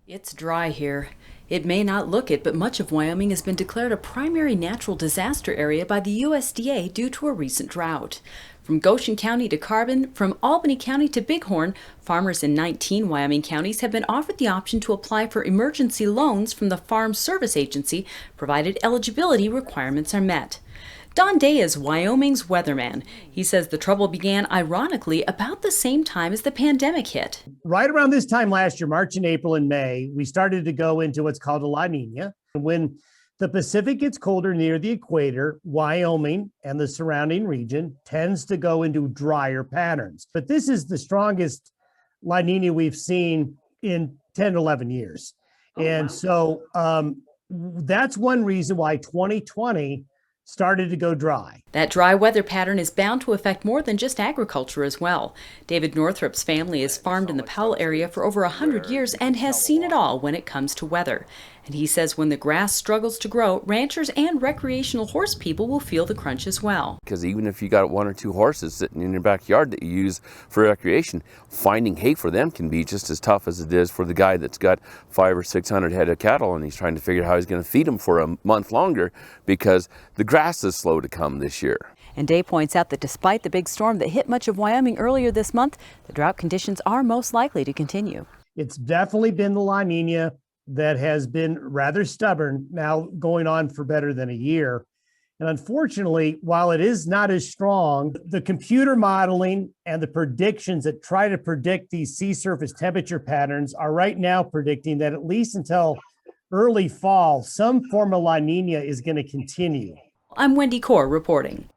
It's dry here. It may not look it, but much of Wyoming has been declared a primary natural disaster area by the USDA due to a recent drought. From Goshen County to Carbon, from Albany County to Bighorn, farmers in 19 Wyoming counties have been offered the option to apply for emergency loans from the Farm Service Agency, provided eligibility requirements are met. Don Day is Wyoming's weatherman. He says the trouble began, ironically, about the same time as the pandemic hit. Right around this time last year, March and April and May, we started to go into what's called a La Nina. When the Pacific gets colder near the equator, Wyoming and the surrounding region tends to go into drier patterns. But this is the strongest La Nina we've seen in 10, 11 years. So that's one reason why 2020 started to go dry. That dry weather pattern is bound to affect more than just agriculture as well. David Northrup's family has farmed in the Powell area for over 100 years and has seen it all when it comes to weather. And he says when the grass struggles to grow, ranchers and recreational horse people will feel the crunch as well. Because even if you got one or two horses sitting in your backyard that you use for recreation, finding hay for them can be just as tough as it is for the guy that's got 500 or 600 head of cattle and he's trying to figure out how he's going to feed them for a month longer because the grass is slow to come this year. And Day points out that despite the big storm that hit much of Wyoming earlier this month, the drought conditions are most likely to continue. It's definitely been the La Nina that has been rather stubborn, now going on for better than a year. And unfortunately, while it is not as strong, the computer modeling and the predictions that try to predict these sea surface temperature patterns are right now predicting that at least until early fall, some form of La Nina is going to continue. I'm Wendy Corr reporting.